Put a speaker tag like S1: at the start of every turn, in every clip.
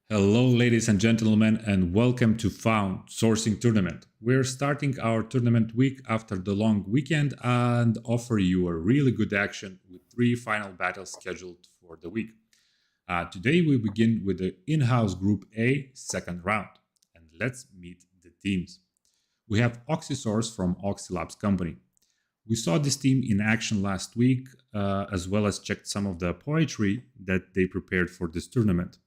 S1: Hello, ladies and gentlemen, and welcome to Found Sourcing Tournament. We're starting our tournament week after the long weekend and offer you a really good action with three final battles scheduled for the week. Today, we begin with the in house Group A second round, and let's meet the teams. We have Oxysource from Oxylabs Company. We saw this team in action last week, as well as checked some of the poetry that they prepared for this tournament.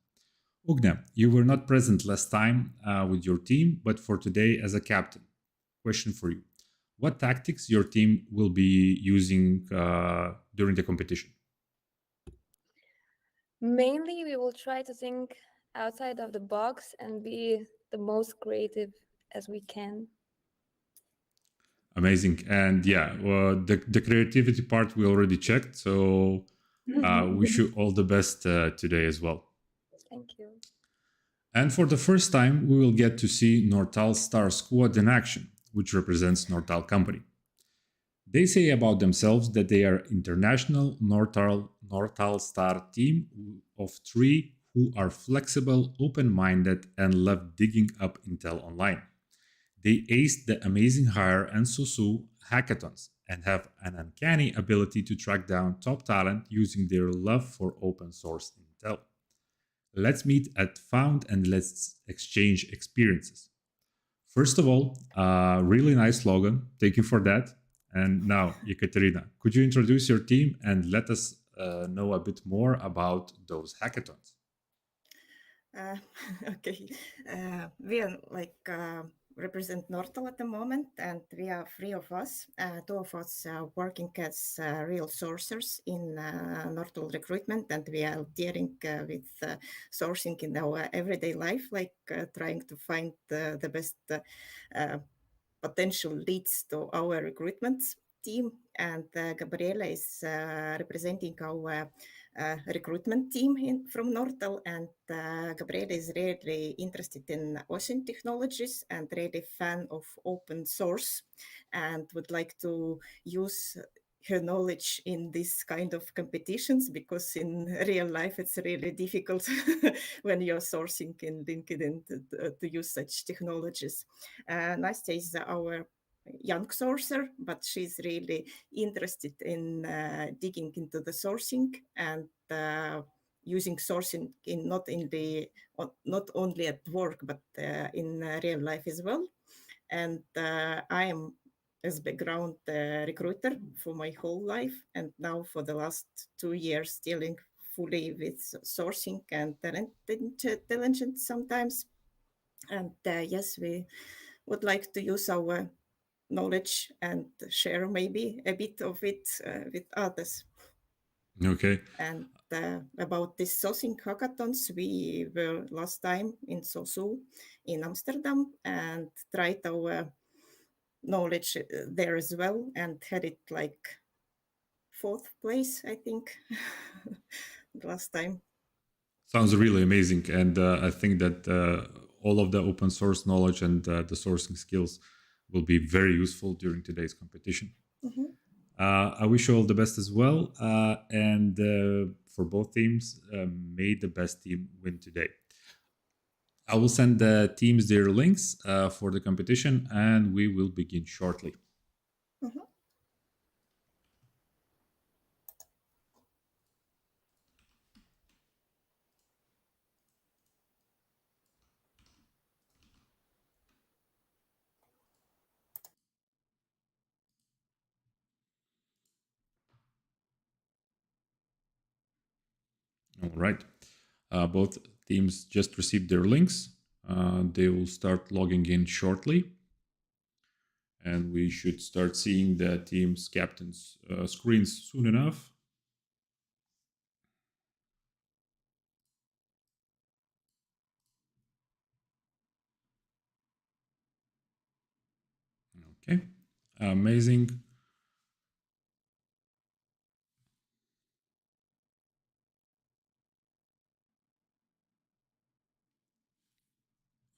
S1: Ugne, you were not present last time with your team, but for today as a captain. Question for you. What tactics your team will be using during the competition?
S2: Mainly, we will try to think outside of the box and be the most creative as we can.
S1: Amazing. And yeah, the creativity part we already checked. So wish you all the best today as well.
S2: Thank you.
S1: And for the first time, we will get to see Nortal Star Squad in action, which represents Nortal Company. They say about themselves that they are international Nortal Star team of three who are flexible, open-minded, and love digging up intel online. They aced the Amazing Hire and Susu hackathons and have an uncanny ability to track down top talent using their love for open source intel. Let's meet at Found and let's exchange experiences. First of all, really nice slogan. Thank you for that. And now, Ekaterina, could you introduce your team and let us know a bit more about those hackathons?
S3: Uh, okay. We are represent Nortal at the moment, and we are three of us. Two of us are working as real sourcers in Nortal recruitment, and we are dealing with sourcing in our everyday life, trying to find the best uh, potential leads to our recruitment team. And Gabriela is representing our recruitment team from Nortal. And Gabriela is really interested in ocean technologies and really fan of open source and would like to use her knowledge in this kind of competitions because in real life it's really difficult when you're sourcing in LinkedIn to use such technologies. Nastya is our young sourcer, but she's really interested in digging into the sourcing and using sourcing in not only at work but in real life as well. And I am as background recruiter for my whole life, and now for the last 2 years dealing fully with sourcing and talent intelligence sometimes. And yes, we would like to use our knowledge and share maybe a bit of it with others.
S1: Okay.
S3: And about this sourcing hackathons, we were last time in Sosu in Amsterdam and tried our knowledge there as well and had it like fourth place, I think, last time.
S1: Sounds really amazing. And I think that all of the open source knowledge and the sourcing skills will be very useful during today's competition.
S3: Mhm.
S1: I wish you all the best as well. And for both teams, may the best team win today. I will send the teams their links for the competition and we will begin shortly.
S3: Mhm.
S1: All right. Both teams just received their links. They will start logging in shortly. And we should start seeing the team's captains' screens soon enough. Okay, amazing.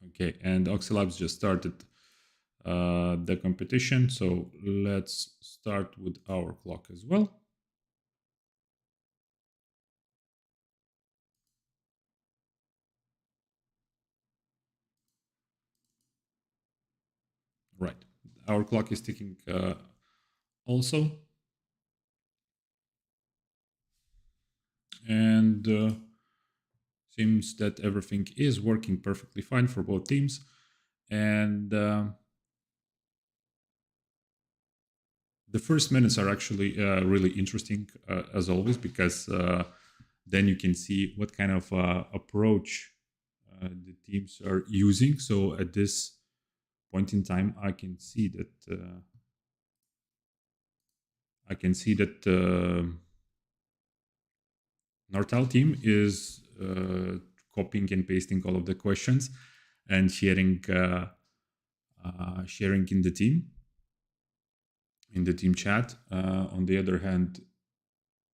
S1: Okay, and Oxylabs just started the competition, so let's start with our clock as well. Right. Our clock is ticking also. And seems that everything is working perfectly fine for both teams. And the first minutes are actually really interesting, as always, because then you can see what kind of approach the teams are using. So at this point in time, I can see that Nortal team is copying and pasting all of the questions and sharing in the team chat. On the other hand,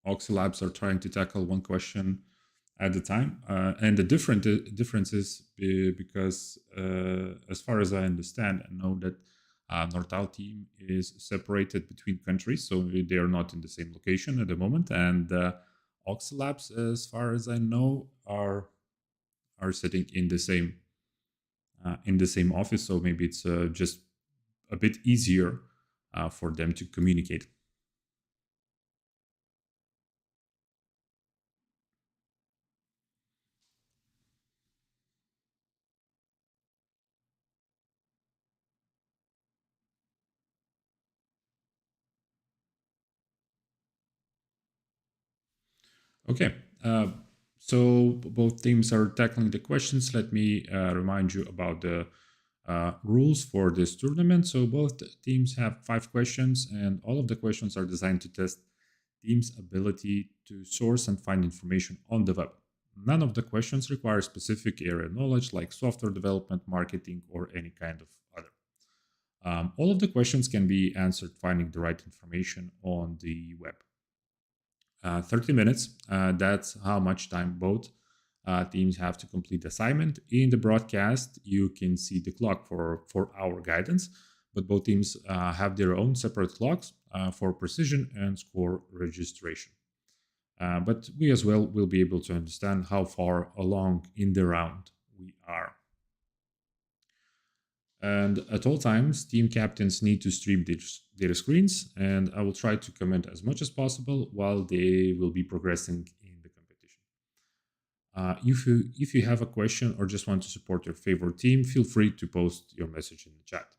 S1: Oxylabs are trying to tackle one question at a time, and the difference is because, as far as I understand, I know that Nortal team is separated between countries, so they are not in the same location at the moment, and Oxylabs, as far as I know, are sitting in the same office. So maybe it's just a bit easier for them to communicate. Okay. So both teams are tackling the questions. Let me remind you about the rules for this tournament. So both teams have 5 questions, and all of the questions are designed to test teams' ability to source and find information on the web. None of the questions require specific area knowledge like software development, marketing, or any kind of other. All of the questions can be answered finding the right information on the web. 30 minutes, that's how much time both teams have to complete the assignment. In the broadcast, you can see the clock for our guidance, but both teams have their own separate clocks for precision and score registration. But we as well will be able to understand how far along in the round we are. And at all times, team captains need to stream their screens, and I will try to comment as much as possible while they will be progressing in the competition. If you have a question or just want to support your favorite team, feel free to post your message in the chat.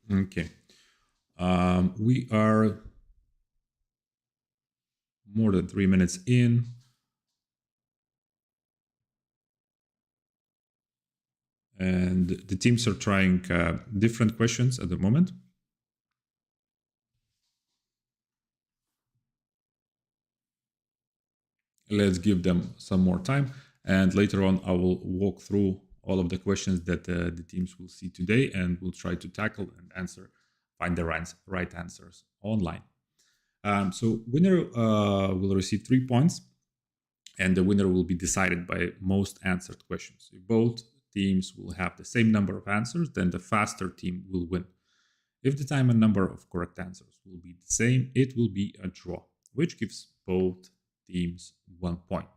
S1: Okay. We are more than 3 minutes in. And the teams are trying different questions at the moment. Let's give them some more time. And later on, I will walk through all of the questions that the teams will see today, and we'll try to tackle and find the right answers online. So winner will receive 3 points, and the winner will be decided by most answered questions. If both teams will have the same number of answers, then the faster team will win. If the time and number of correct answers will be the same, it will be a draw, which gives both teams 1 point.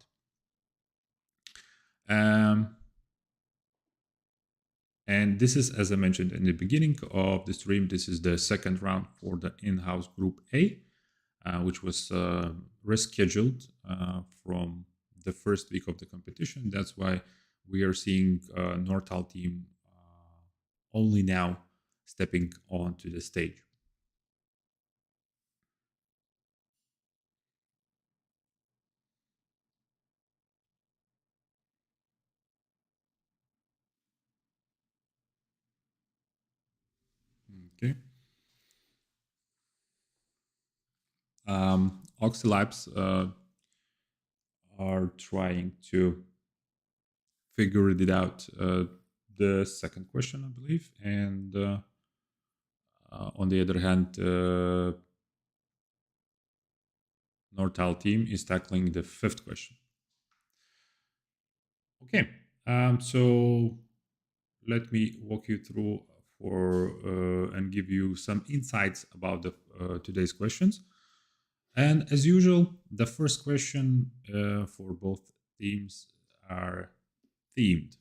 S1: And this is, as I mentioned in the beginning of the stream, this is the second round for the in-house group A, which was rescheduled from the first week of the competition. That's why we are seeing Nortal team only now stepping onto the stage. Okay. Oxylabs are trying to figure it out. The second question, I believe, and on the other hand, Nortal team is tackling the fifth question. Okay, so let me walk you through for and give you some insights about the today's questions. And as usual, the first question for both teams are themed.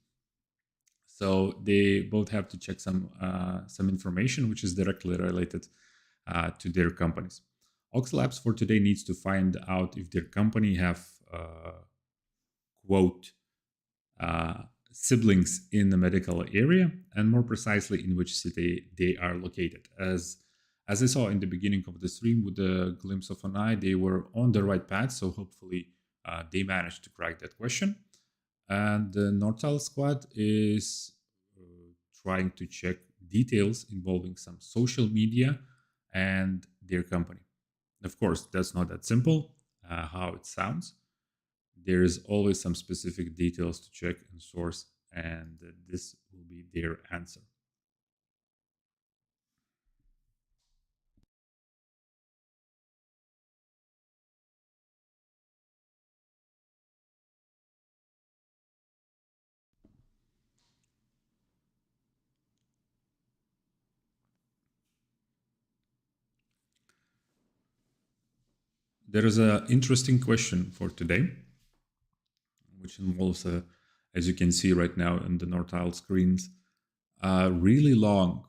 S1: So they both have to check some information which is directly related to their companies. Oxylabs for today needs to find out if their company have quote siblings in the medical area, and more precisely in which city they are located. As I saw in the beginning of the stream with the glimpse of an eye, they were on the right path. So hopefully they managed to crack that question. And the Nortal squad is trying to check details involving some social media and their company. Of course, that's not that simple how it sounds. There is always some specific details to check and source, and this will be their answer. There is an interesting question for today, which involves, as you can see right now in the Nortile screens, a really long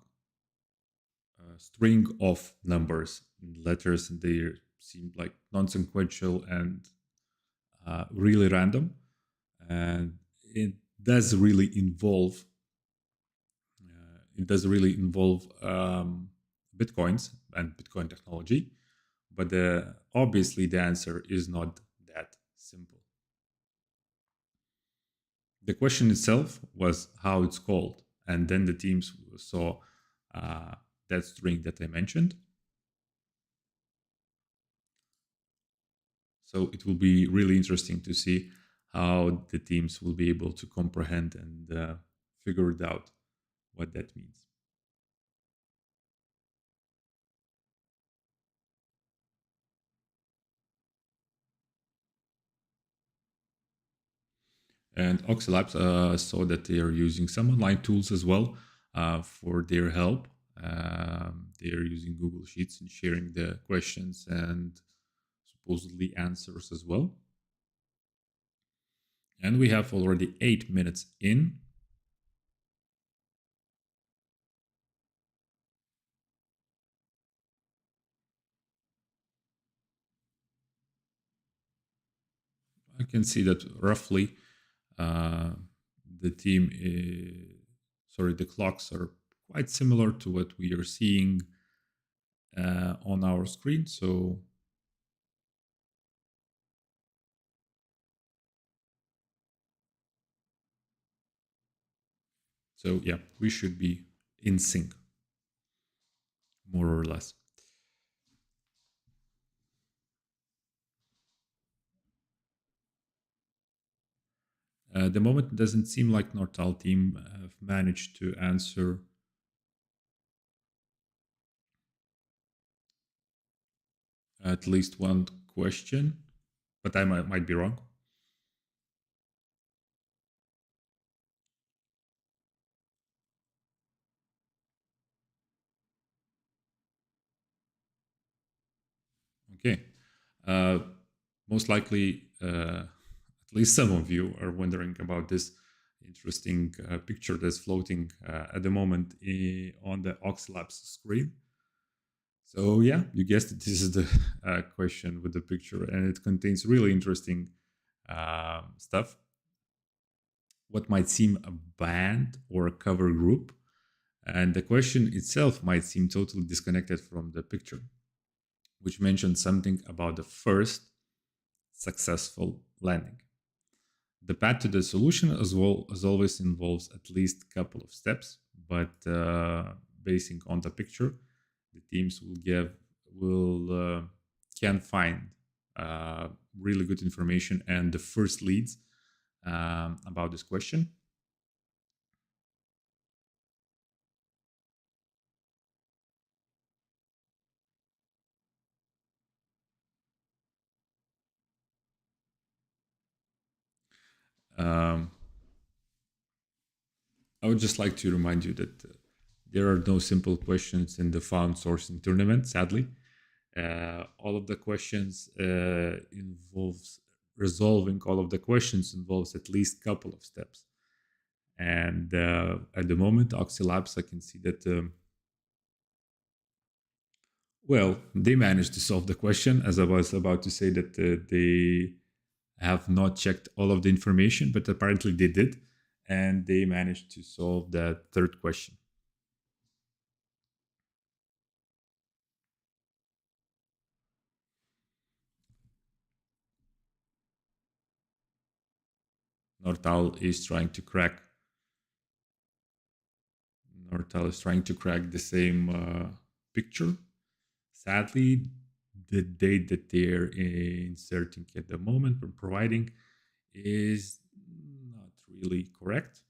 S1: string of numbers and letters, and they seem like non-sequential and really random. And it does really involve bitcoins and Bitcoin technology, but obviously the answer is not that simple. The question itself was how it's called, and then the teams saw that string that I mentioned. So it will be really interesting to see how the teams will be able to comprehend and figure it out what that means. And Oxylabs saw that they are using some online tools as well for their help. They are using Google Sheets and sharing the questions and supposedly answers as well. And we have already 8 minutes in. I can see that roughly the team the clocks are quite similar to what we are seeing on our screen. So yeah, we should be in sync, more or less. The moment it doesn't seem like Nortal team have managed to answer at least one question, but I might be wrong. Okay. Most likely, at least some of you are wondering about this interesting picture that's floating at the moment on the Oxylabs screen. So yeah, you guessed it. This is the question with the picture, and it contains really interesting stuff. What might seem a band or a cover group, and the question itself might seem totally disconnected from the picture, which mentions something about the first successful landing. The path to the solution, as well as always, involves at least a couple of steps, but basing on the picture, the teams will can find really good information and the first leads about this question. Um, I would just like to remind you that there are no simple questions in the found sourcing tournament, sadly. All of the questions involves resolving all of the questions involves at least a couple of steps. And at the moment, Oxylabs, I can see that, well, they managed to solve the question, as I was about to say that they have not checked all of the information, but apparently they did. And they managed to solve the third question. Nortal is trying to crack. Nortal is trying to crack the same picture. Sadly, the date that they're inserting at the moment or providing is not really correct.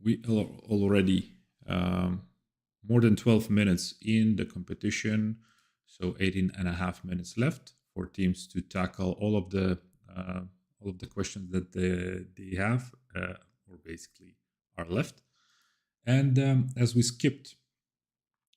S1: We are already more than 12 minutes in the competition, so 18 and a half minutes left for teams to tackle all of the questions that they have or basically are left. And as we skipped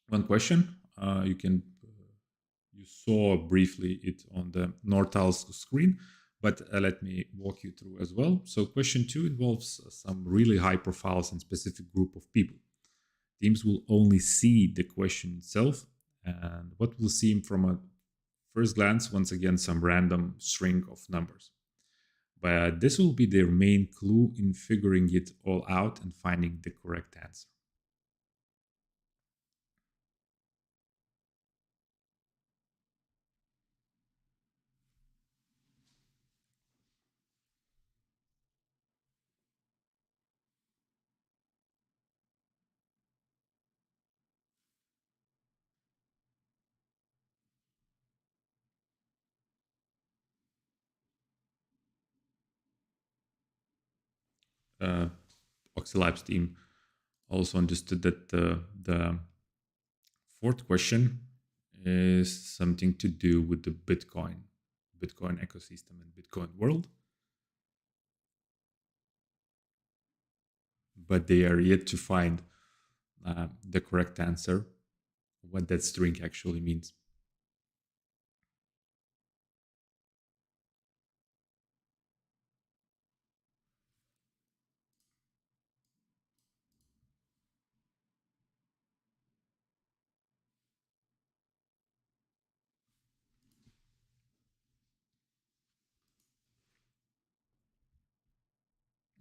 S1: one question, you saw briefly it on the Nortal's screen, but let me walk you through as well. So question 2 involves some really high profiles and specific group of people. Teams will only see the question itself, and what we'll see from a first glance, once again, some random string of numbers. But this will be their main clue in figuring it all out and finding the correct answer. Oxylabs team also understood that the fourth question is something to do with the Bitcoin ecosystem and Bitcoin world. But they are yet to find the correct answer, what that string actually means.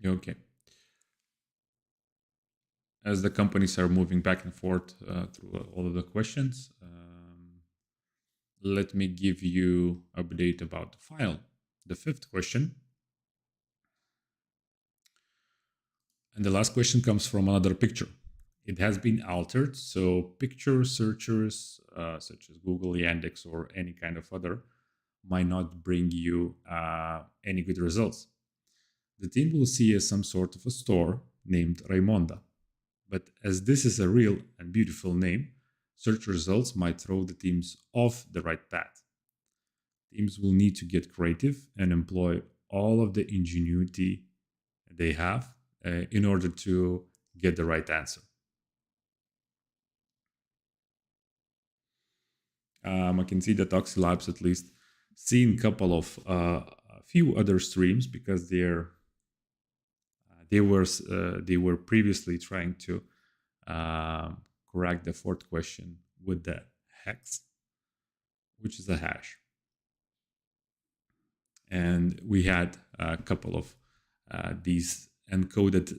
S1: Okay. As the companies are moving back and forth through all of the questions, let me give you update about the file. The fifth question. And the last question comes from another picture. It has been altered, so picture searchers such as Google, Yandex, or any kind of other might not bring you any good results. The team will see some sort of a store named Raimonda. But as this is a real and beautiful name, search results might throw the teams off the right path. Teams will need to get creative and employ all of the ingenuity they have in order to get the right answer. I can see that Oxylabs at least seen a couple of a few other streams because they were previously trying to correct the fourth question with the hex, which is a hash. And we had a couple of these encoded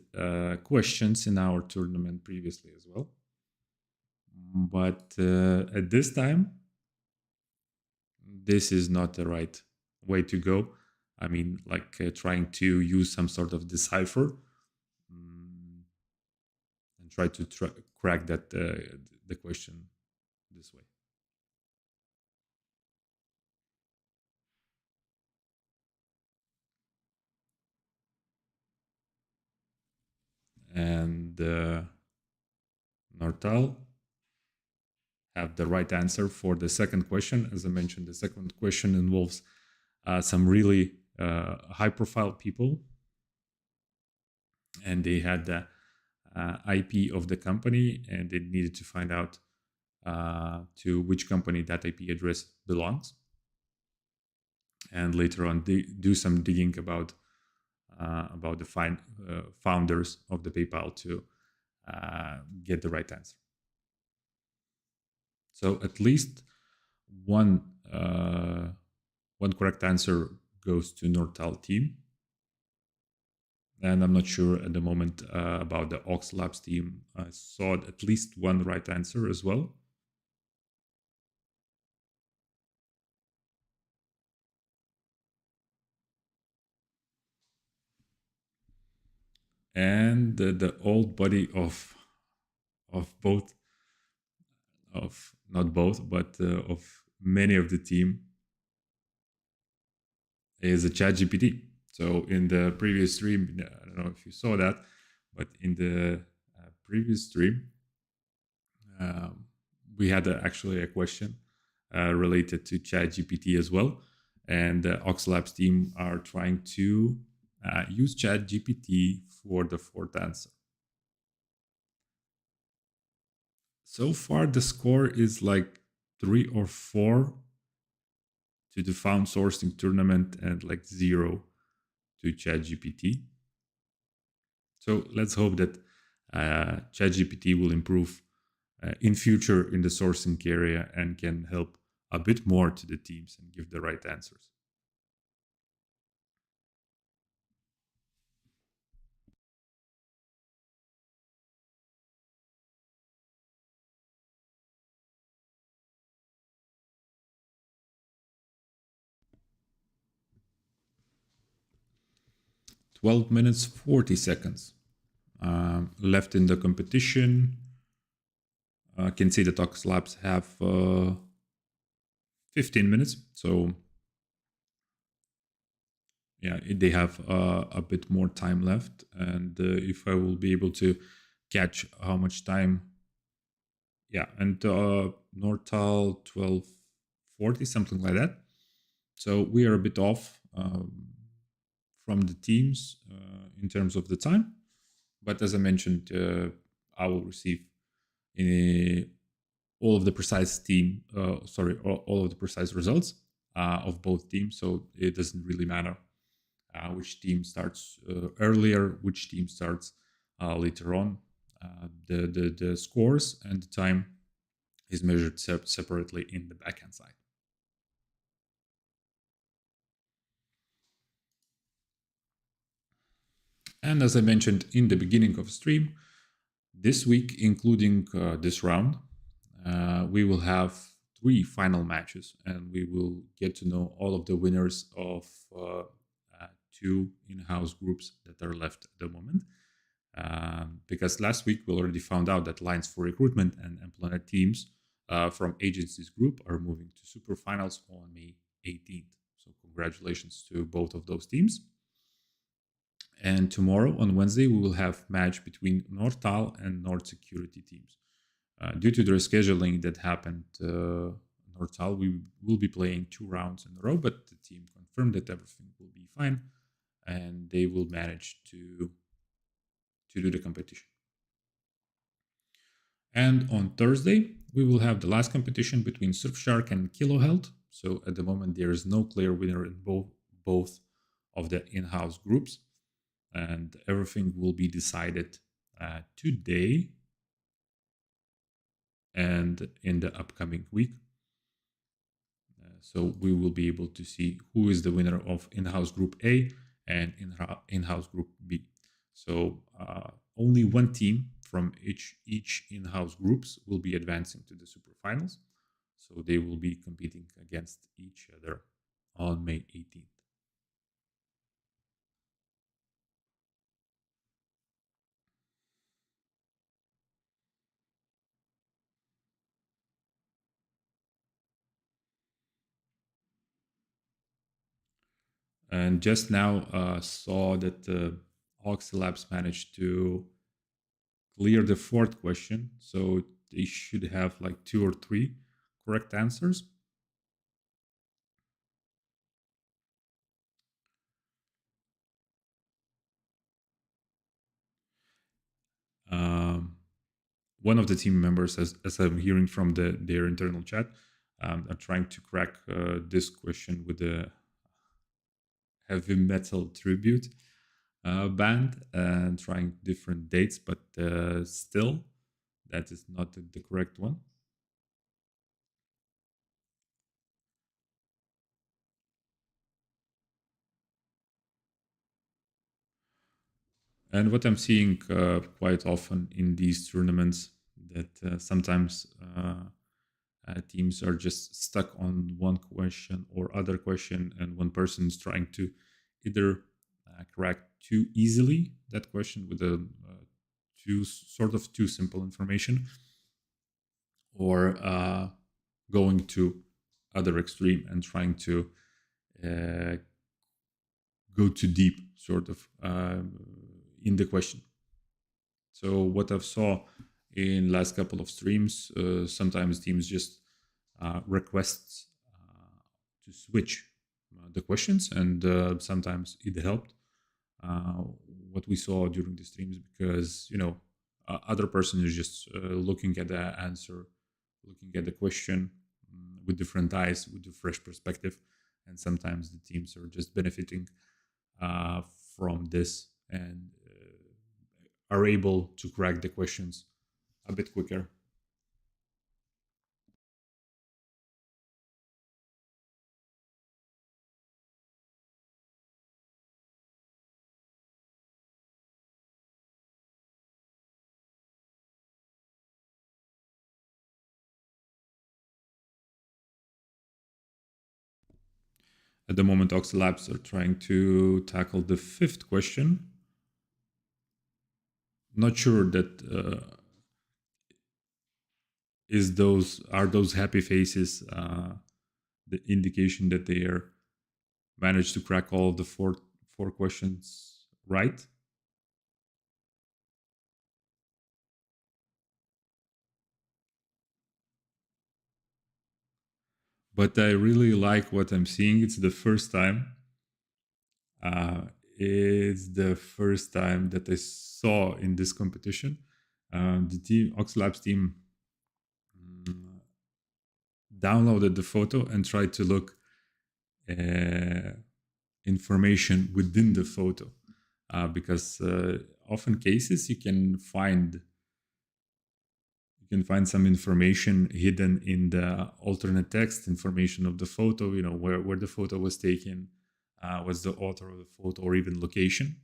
S1: questions in our tournament previously as well. But at this time, this is not the right way to go. I mean, like trying to use some sort of decipher and try to crack that the question this way. And Nortal have the right answer for the second question. As I mentioned, the second question involves some really high-profile people, and they had the IP of the company, and they needed to find out to which company that IP address belongs, and later on do some digging about the founders of the PayPal to get the right answer. So at least one correct answer goes to Nortal team. And I'm not sure at the moment about the Oxylabs team. I saw at least one right answer as well. And the old buddy of both, of not both, but of many of the team is a ChatGPT. So in the previous stream, I don't know if you saw that, but in the previous stream, we had actually a question related to ChatGPT as well. And the Oxylabs team are trying to use ChatGPT for the fourth answer. So far, the score is like 3 or 4 to the found sourcing tournament and like 0 to ChatGPT. So let's hope that ChatGPT will improve in future in the sourcing area and can help a bit more to the teams and give the right answers. "12 minutes 40 seconds left in the competition." I can see that Oxylabs have 15 minutes, so yeah, they have a bit more time left. And if I will be able to catch how much time, yeah, and Nortal 12:40, something like that. So we are a bit off from the teams in terms of the time. But as I mentioned, I will receive all of the precise all of the precise results of both teams. So it doesn't really matter which team starts earlier, which team starts later on. The scores and the time is measured separately in the backhand side. And as I mentioned in the beginning of the stream, this week, including this round, we will have 3 final matches, and we will get to know all of the winners of 2 in-house groups that are left at the moment. Because last week we already found out that Lines for Recruitment and Employer teams from Agencies Group are moving to Super Finals on May 18th. So congratulations to both of those teams. And tomorrow, on Wednesday, we will have match between Nortal and Nord Security teams. Due to their scheduling that happened, Nortal, we will be playing 2 rounds in a row, but the team confirmed that everything will be fine and they will manage to do the competition. And on Thursday, we will have the last competition between Surfshark and Kilohealth. So at the moment, there is no clear winner in both of the in-house groups. And everything will be decided today and in the upcoming week. So we will be able to see who is the winner of in-house group A and in-house group B. So only one team from each in-house groups will be advancing to the super finals. So they will be competing against each other on May 18th. And just now saw that Oxylabs managed to clear the fourth question. So they should have like 2 or 3 correct answers. One of the team members, as I'm hearing from their internal chat, are trying to crack this question with a heavy metal tribute band and trying different dates, but still, that is not the correct one. And what I'm seeing quite often in these tournaments, that sometimes teams are just stuck on one question or other question, and one person is trying to either crack too easily that question with a too simple information, or going to other extreme and trying to uh, go too deep, sort of in the question. So what I've saw in last couple of streams, sometimes teams just request to switch the questions, and sometimes it helped. What we saw during the streams, because other person is just looking at the answer, looking at the question with different eyes, with a fresh perspective, and sometimes the teams are just benefiting from this, and are able to crack the questions a bit quicker. At the moment, Oxylabs are trying to tackle the fifth question. Not sure that are those happy faces the indication that they are managed to crack all the four questions right. But I really like what I'm seeing. It's the first time. It's the first time that I saw in this competition. The team, Oxylabs team, downloaded the photo and tried to look information within the photo, because often cases you can find some information hidden in the alternate text information of the photo, where the photo was taken, what's the author of the photo, or even location.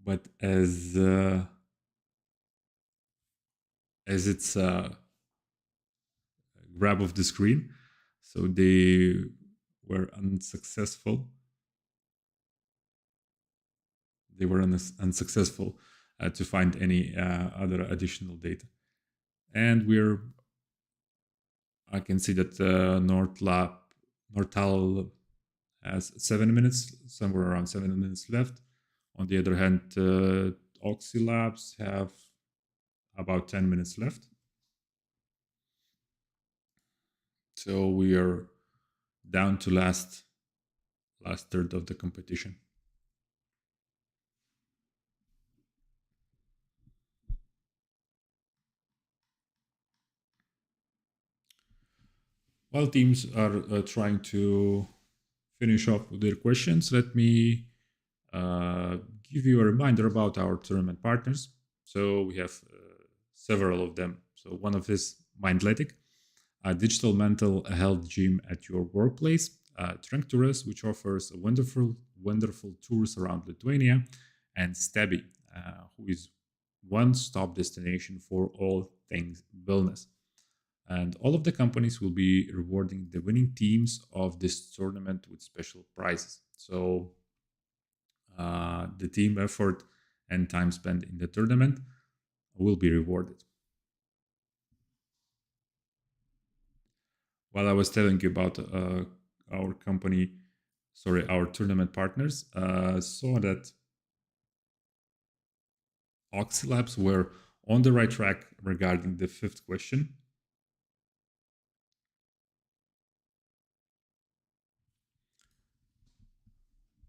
S1: But as it's grab of the screen, so they were unsuccessful. Unsuccessful to find any other additional data. And I can see that Nortal has 7 minutes, somewhere around 7 minutes left. On the other hand, Oxylabs have about 10 minutes left. So we are down to last third of the competition. While teams are trying to finish off with their questions, let me give you a reminder about our tournament partners. So we have several of them. So one of this, Mindletic, a digital mental health gym at your workplace. Trunk Tours, which offers a wonderful tours around Lithuania, and Stabby, who is one-stop destination for all things wellness. And all of the companies will be rewarding the winning teams of this tournament with special prizes. So the team effort and time spent in the tournament will be rewarded. While I was telling you about our tournament partners, saw that Oxylabs were on the right track regarding the fifth question.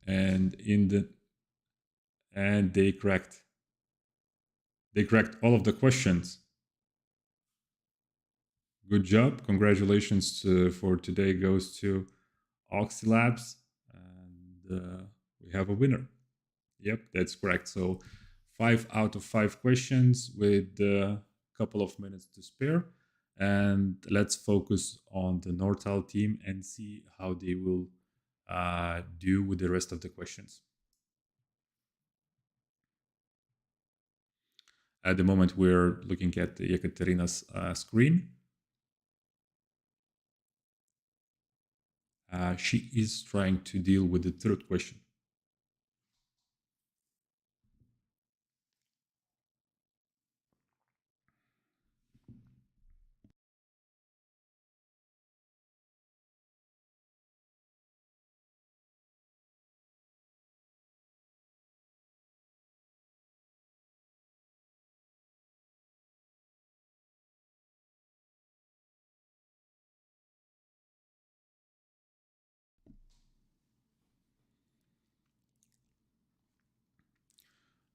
S1: And they cracked all of the questions. Good job. Congratulations for today goes to Oxylabs. And we have a winner. Yep, that's correct. So 5 out of 5 questions with a couple of minutes to spare. And let's focus on the Nortal team and see how they will do with the rest of the questions. At the moment, we're looking at Ekaterina's screen. She is trying to deal with the third question.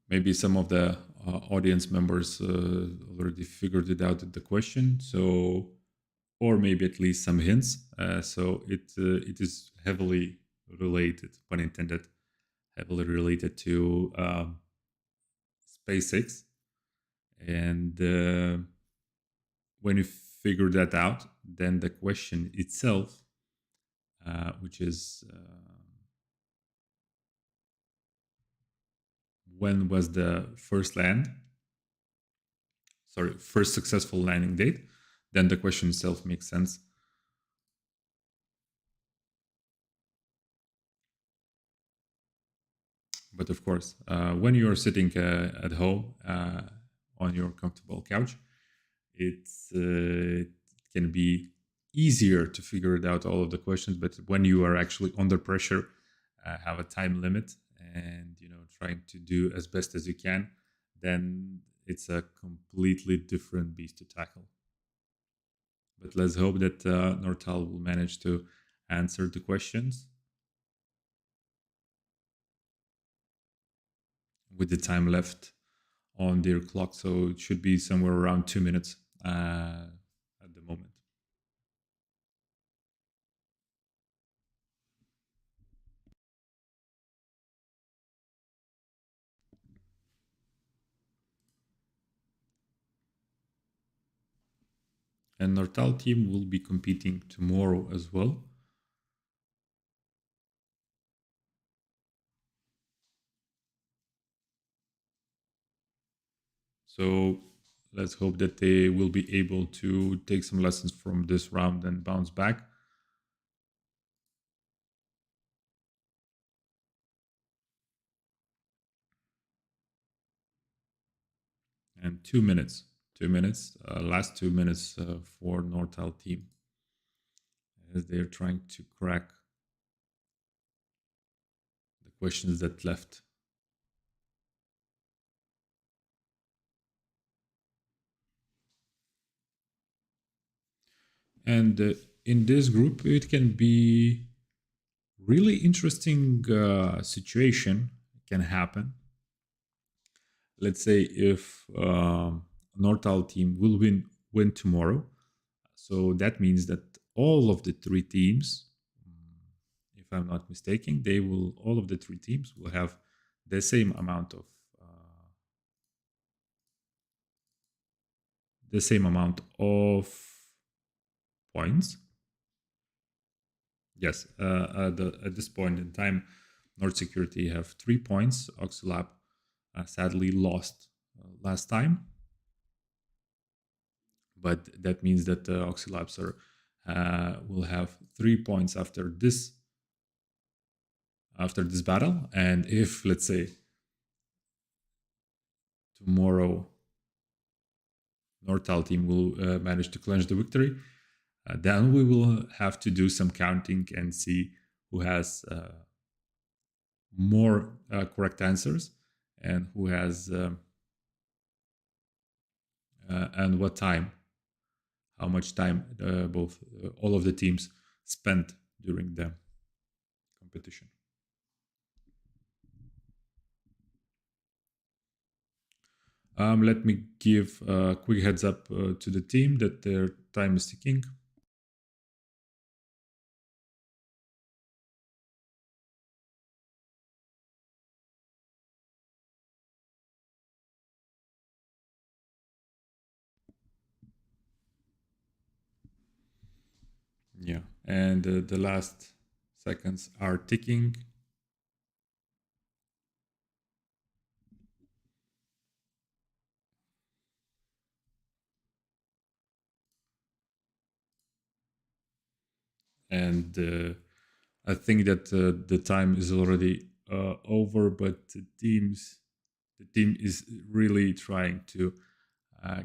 S1: Maybe some of the audience members already figured it out at the question. So, or maybe at least some hints. So it is heavily related, pun intended, heavily related to SpaceX. And when you figure that out, then the question itself, which is when was the first successful landing date, then the question itself makes sense. But of course, when you are sitting at home on your comfortable couch, it can be easier to figure it out all of the questions. But when you are actually under pressure, have a time limit, and trying to do as best as you can, then it's a completely different beast to tackle. But let's hope that Nortal will manage to answer the questions with the time left on their clock. So it should be somewhere around 2 minutes at the moment. And Nortal team will be competing tomorrow as well. So let's hope that they will be able to take some lessons from this round and bounce back. And 2 minutes, last 2 minutes for Nortal team, as they're trying to crack the questions that left. And in this group, it can be really interesting situation can happen. Let's say if Nortal team will win tomorrow, so that means that all of the 3 teams, if I'm not mistaken, all of the 3 teams will have the same amount of points. Yes, at this point in time, Nord Security have 3 points. Oxylab sadly lost last time, but that means that Oxylabs will have 3 points after this battle. And if, let's say, tomorrow Nortal team will manage to clinch the victory, then we will have to do some counting and see who has more correct answers and who has and what time, how much time both all of the teams spent during the competition. Let me give a quick heads up to the team that their time is ticking. Yeah, and the last seconds are ticking. And I think that the time is already over, but the team is really trying to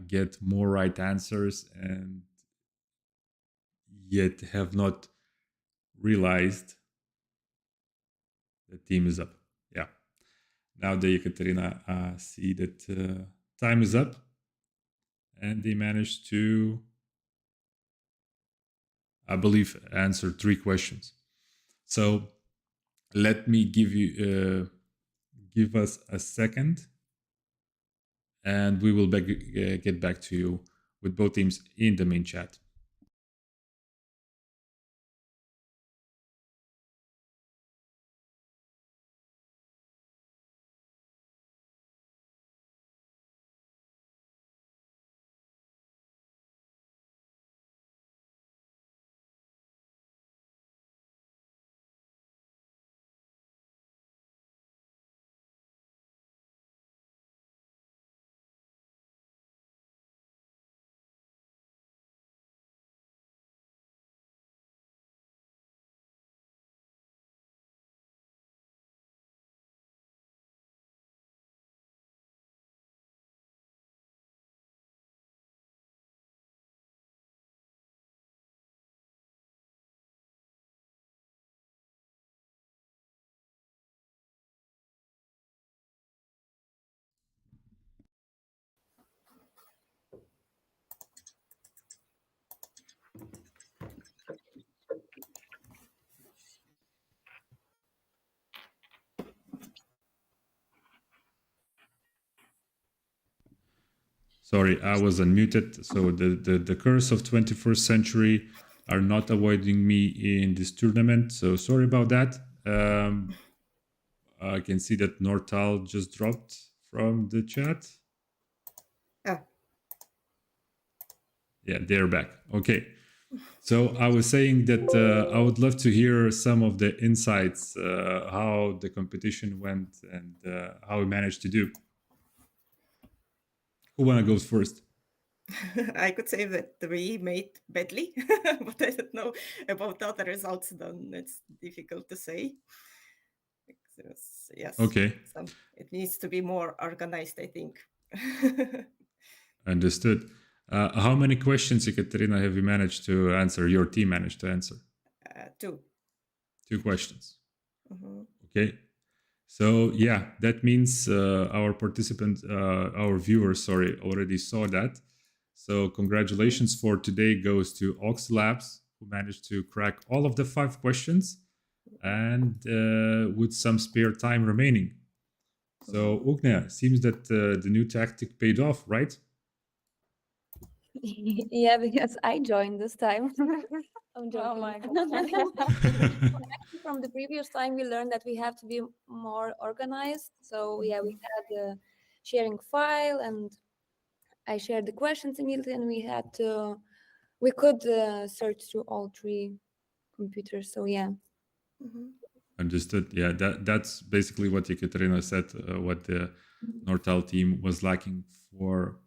S1: get more right answers, and yet have not realized the team is up. Yeah. Now the Ekaterina see that time is up, and they managed to, I believe, answer 3 questions. So let me give us a second, and we will get back to you with both teams in the main chat. Sorry, I was unmuted. So the curse of 21st century are not avoiding me in this tournament. So sorry about that. I can see that Nortal just dropped from the chat.
S3: Ah,
S1: Yeah, they're back. Okay. So I was saying that I would love to hear some of the insights, how the competition went and how we managed to do. Who wanna go first?
S3: I could say that we made badly, but I don't know about other results. Then it's difficult to say. Because, yes,
S1: Okay,
S3: it needs to be more organized, I think.
S1: understood. How many questions, Ekaterina, have you managed to answer? Your team managed to answer?
S3: 2.
S1: 2 questions.
S3: Mhm.
S1: Okay. So yeah, that means our participant, our viewers, sorry, already saw that. So congratulations for today goes to Oxylabs, who managed to crack all of the 5 questions, and with some spare time remaining. So Ugne, seems that the new tactic paid off, right?
S2: Yeah, because I joined this time. I'm joking.
S4: Oh my God.
S2: Actually, from the previous time, we learned that we have to be more organized. So yeah, we had a sharing file, and I shared the questions immediately, and we could search through all 3 computers. So yeah.
S1: Understood. Yeah, that's basically what Ekaterina said. What the Nortal team was lacking for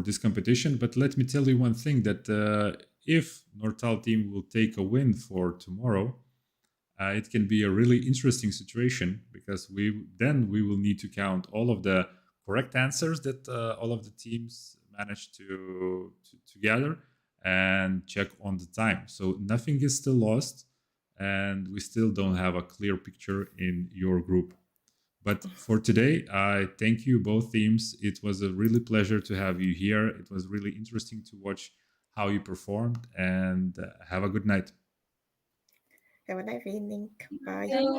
S1: this competition. But let me tell you one thing: that if Nortal team will take a win for tomorrow, it can be a really interesting situation, because we will need to count all of the correct answers that all of the teams managed to gather, and check on the time. So nothing is still lost, and we still don't have a clear picture in your group. But for today, I thank you both teams. It was a really pleasure to have you here. It was really interesting to watch how you performed, and have a good night.
S3: Have a nice evening. Bye.
S2: Thank you.